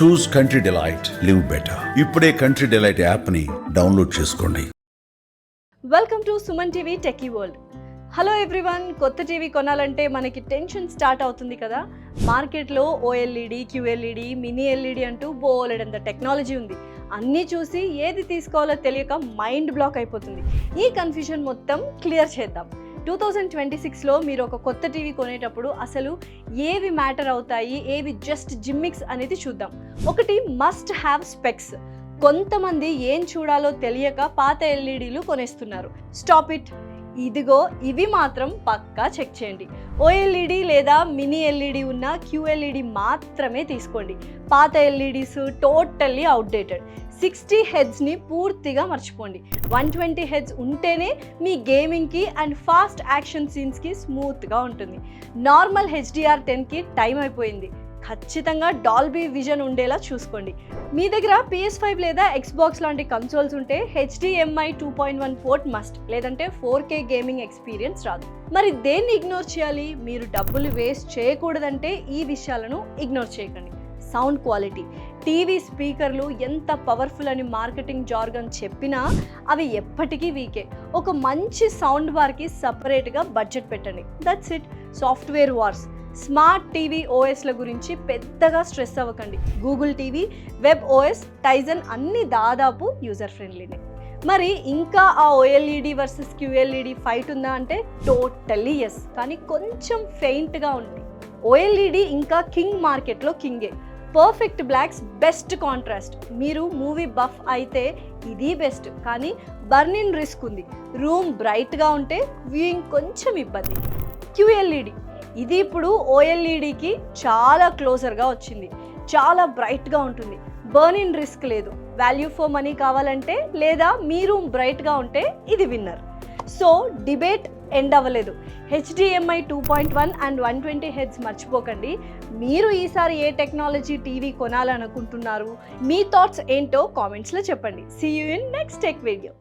చూస్ country delight, live better. ఇప్పుడే country delight యాప్ని download చేసుకోండి. Welcome to Suman TV techie world. Hello everyone, కొత్త TV కొనాలంటే మనకి టెన్షన్ స్టార్ట్ అవుతుంది కదా. మార్కెట్లో ఓఎల్ఈడి, క్యూఎల్ఈడి, మినీ ఎల్ఈడి అంటూ బోలెడంత టెక్నాలజీ ఉంది. అన్నీ చూసి ఏది తీసుకోవాలో తెలియక మైండ్ బ్లాక్ అయిపోతుంది. ఈ కన్ఫ్యూజన్ మొత్తం క్లియర్ చేద్దాం. 2026లో మీరు ఒక కొత్త టీవీ కొనేటప్పుడు అసలు ఏవి మ్యాటర్ అవుతాయి, ఏవి జస్ట్ జిమ్మిక్స్ అనేది చూద్దాం. ఒకటి, మస్ట్ హ్యావ్ స్పెక్స్. కొంతమంది ఏం చూడాలో తెలియక పాత ఎల్ఈడీలు కొనేస్తున్నారు. Stop it. ఇదిగో ఇవి మాత్రం పక్కా చెక్ చేయండి. ఓఎల్ఈడి లేదా మినీ ఎల్ఈడి ఉన్న క్యూఎల్ఈడి మాత్రమే తీసుకోండి. పాత ఎల్ఈడీస్ టోటల్లీ అవుట్డేటెడ్. 60 హెడ్స్ని పూర్తిగా మర్చిపోండి. 120 హెడ్స్ ఉంటేనే మీ గేమింగ్కి అండ్ ఫాస్ట్ యాక్షన్ సీన్స్కి స్మూత్గా ఉంటుంది. నార్మల్ HDR10కి టైం అయిపోయింది. ఖచ్చితంగా డాల్బీ విజన్ ఉండేలా చూసుకోండి. మీ దగ్గర PS5 లేదా Xbox లాంటి కన్సోల్స్ ఉంటే HDMI 2.1 పోర్ట్ మస్ట్, లేదంటే 4K గేమింగ్ ఎక్స్పీరియన్స్ రాదు. మరి దేన్ని ఇగ్నోర్ చేయాలి? మీరు డబ్బులు వేస్ట్ చేయకూడదంటే ఈ విషయాలను ఇగ్నోర్ చేయకండి. Sound quality. టీవీ స్పీకర్లు ఎంత పవర్ఫుల్ అని మార్కెటింగ్ జార్గన్ చెప్పినా అవి ఎప్పటికీ వీకే. ఒక మంచి సౌండ్ బార్కి సపరేట్గా బడ్జెట్ పెట్టండి. That's it. Software wars. Smart TV ఓఎస్ల గురించి పెద్దగా స్ట్రెస్ అవ్వకండి. Google TV, web OS, Tizen అన్నీ దాదాపు యూజర్ ఫ్రెండ్లీనే. మరి ఇంకా ఆ ఓఎల్ఈడి వర్సెస్ క్యూఎల్ఈడి ఫైట్ ఉందా అంటే టోటల్లీ ఎస్, కానీ కొంచెం ఫెయింట్గా ఉంది. ఓఎల్ఈడి ఇంకా కింగ్ మార్కెట్లో కింగే. Perfect blacks, best contrast. మీరు మూవీ బఫ్ అయితే ఇది బెస్ట్, కానీ బర్నింగ్ రిస్క్ ఉంది. రూమ్ బ్రైట్గా ఉంటే వ్యూయింగ్ కొంచెం ఇబ్బంది. క్యూఎల్ఈడి ఇది ఇప్పుడు ఓఎల్ఈడికి చాలా క్లోజర్గా వచ్చింది. చాలా బ్రైట్గా ఉంటుంది. బర్నింగ్ రిస్క్ లేదు. వాల్యూ ఫర్ మనీ కావాలంటే లేదా మీ రూమ్ బ్రైట్గా ఉంటే ఇది విన్నర్. సో డిబేట్ ఎండ్ అవ్వలేదు. HDMI 2.1 అండ్ 120 హెడ్స్ మర్చిపోకండి. మీరు ఈసారి ఏ టెక్నాలజీ టీవీ కొనాలనుకుంటున్నారు? మీ థాట్స్ ఏంటో కామెంట్స్లో చెప్పండి. See you in next tech video.